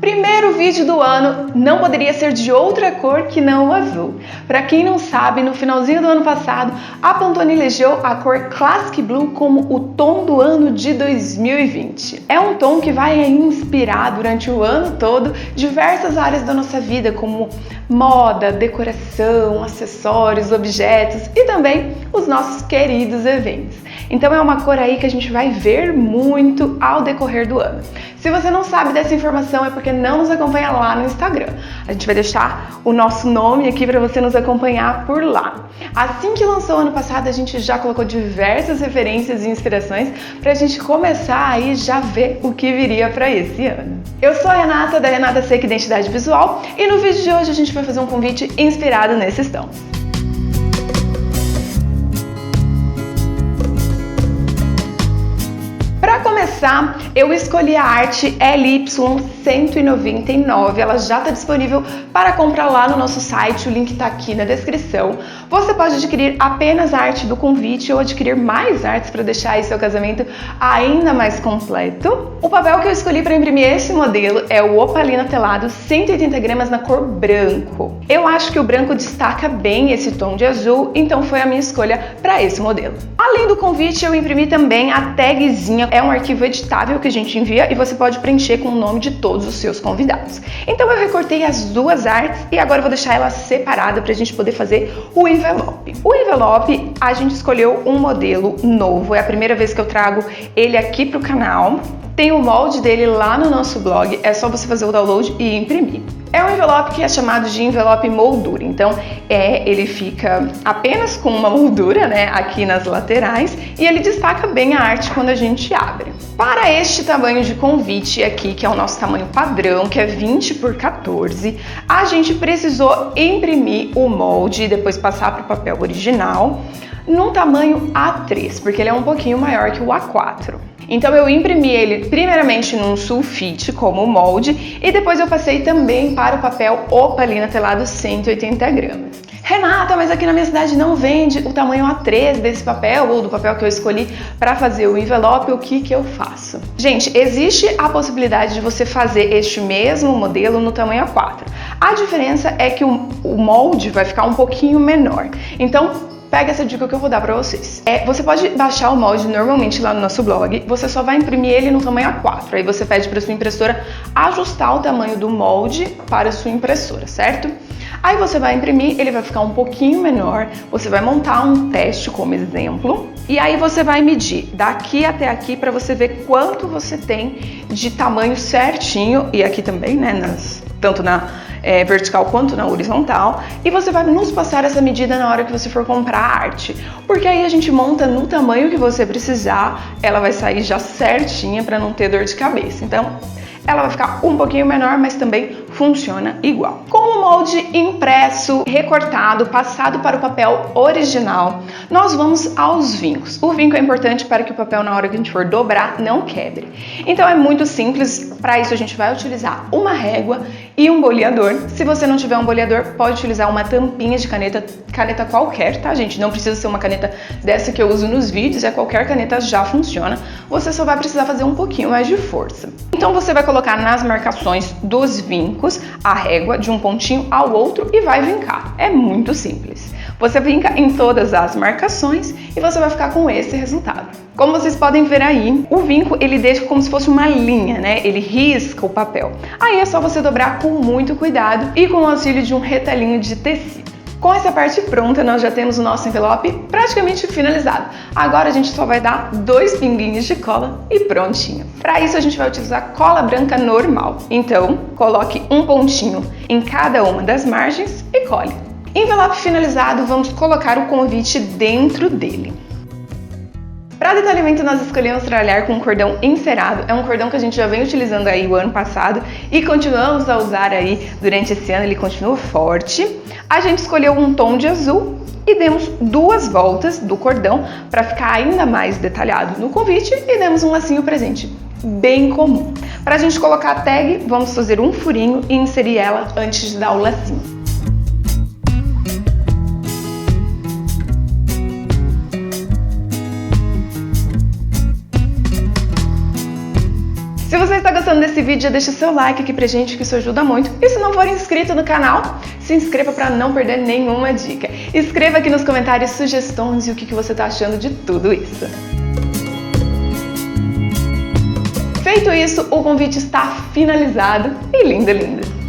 Primeiro vídeo do ano não poderia ser de outra cor que não o azul. Para quem não sabe, no finalzinho do ano passado, a Pantone elegeu a cor Classic Blue como o tom do ano de 2020. É um tom que vai inspirar durante o ano todo diversas áreas da nossa vida, como moda, decoração, acessórios, objetos e também os nossos queridos eventos. Então é uma cor aí que a gente vai ver muito ao decorrer do ano. Se você não sabe dessa informação é porque não nos acompanha lá no Instagram. A gente vai deixar o nosso nome aqui para você nos acompanhar por lá. Assim que lançou ano passado, a gente já colocou diversas referências e inspirações para a gente começar aí já ver o que viria para esse ano. Eu sou a Renata, da Renata Seca Identidade Visual, e no vídeo de hoje a gente vai fazer um convite inspirado nesses tons. Para começar, eu escolhi a arte LY199, ela já está disponível para comprar lá no nosso site, o link está aqui na descrição. Você pode adquirir apenas a arte do convite ou adquirir mais artes para deixar aí seu casamento ainda mais completo. O papel que eu escolhi para imprimir esse modelo é o Opalina Telado 180 gramas na cor branco. Eu acho que o branco destaca bem esse tom de azul, então foi a minha escolha para esse modelo. Além do convite, eu imprimi também a tagzinha. É um arquivo editável que a gente envia e você pode preencher com o nome de todos os seus convidados. Então eu recortei as duas artes e agora eu vou deixar ela separada para a gente poder fazer o envelope. O envelope, a gente escolheu um modelo novo, é a primeira vez que eu trago ele aqui para o canal. Tem o molde dele lá no nosso blog, é só você fazer o download e imprimir. É um envelope que é chamado de envelope moldura, então ele fica apenas com uma moldura, né, aqui nas laterais, e ele destaca bem a arte quando a gente abre. Para este tamanho de convite aqui, que é o nosso tamanho padrão, que é 20 por 14, a gente precisou imprimir o molde e depois passar para o papel original num tamanho A3, porque ele é um pouquinho maior que o A4. Então eu imprimi ele primeiramente num sulfite como molde e depois eu passei também para o papel Opalina Telado 180 gramas. Renata, mas aqui na minha cidade não vende o tamanho A3 desse papel ou do papel que eu escolhi para fazer o envelope, o que eu faço? Gente, existe a possibilidade de você fazer este mesmo modelo no tamanho A4. A diferença é que o molde vai ficar um pouquinho menor. Então, pega essa dica que eu vou dar pra vocês. Você pode baixar o molde normalmente lá no nosso blog, você só vai imprimir ele no tamanho A4. Aí você pede pra sua impressora ajustar o tamanho do molde para a sua impressora, certo? Aí você vai imprimir, ele vai ficar um pouquinho menor, você vai montar um teste como exemplo, e aí você vai medir daqui até aqui para você ver quanto você tem de tamanho certinho, e aqui também, né, tanto na vertical quanto na horizontal, e você vai nos passar essa medida na hora que você for comprar a arte, porque aí a gente monta no tamanho que você precisar, ela vai sair já certinha para não ter dor de cabeça. Então, ela vai ficar um pouquinho menor, mas também funciona igual. Com o molde impresso, recortado, passado para o papel original, nós vamos aos vincos. O vinco é importante para que o papel, na hora que a gente for dobrar, não quebre. Então é muito simples, para isso a gente vai utilizar uma régua e um boleador. Se você não tiver um boleador, pode utilizar uma tampinha de caneta qualquer, tá, gente? Não precisa ser uma caneta dessa que eu uso nos vídeos, qualquer caneta já funciona. Você só vai precisar fazer um pouquinho mais de força. Então você vai colocar nas marcações dos vincos a régua de um pontinho ao outro e vai vincar. É muito simples. Você vinca em todas as marcações e você vai ficar com esse resultado. Como vocês podem ver aí, o vinco ele deixa como se fosse uma linha, né? Ele risca o papel. Aí é só você dobrar com muito cuidado e com o auxílio de um retalhinho de tecido. Com essa parte pronta, nós já temos o nosso envelope praticamente finalizado. Agora a gente só vai dar 2 pinguinhos de cola e prontinho. Para isso a gente vai utilizar cola branca normal. Então, coloque um pontinho em cada uma das margens e cole. Envelope finalizado, vamos colocar o convite dentro dele. Para detalhamento, nós escolhemos trabalhar com um cordão encerado. É um cordão que a gente já vem utilizando aí o ano passado e continuamos a usar aí durante esse ano, ele continua forte. A gente escolheu um tom de azul e demos 2 voltas do cordão para ficar ainda mais detalhado no convite e demos um lacinho presente, bem comum. Para a gente colocar a tag, vamos fazer um furinho e inserir ela antes de dar o lacinho. Se você está gostando desse vídeo, já deixa seu like aqui pra gente, que isso ajuda muito. E se não for inscrito no canal, se inscreva para não perder nenhuma dica. Escreva aqui nos comentários sugestões e o que você está achando de tudo isso. Feito isso, o convite está finalizado e lindo, lindo!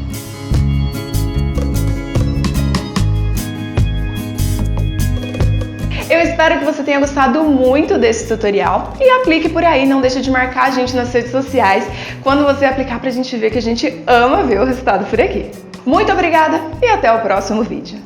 Eu espero que você tenha gostado muito desse tutorial e aplique por aí, não deixe de marcar a gente nas redes sociais quando você aplicar pra gente ver que a gente ama ver o resultado por aqui. Muito obrigada e até o próximo vídeo!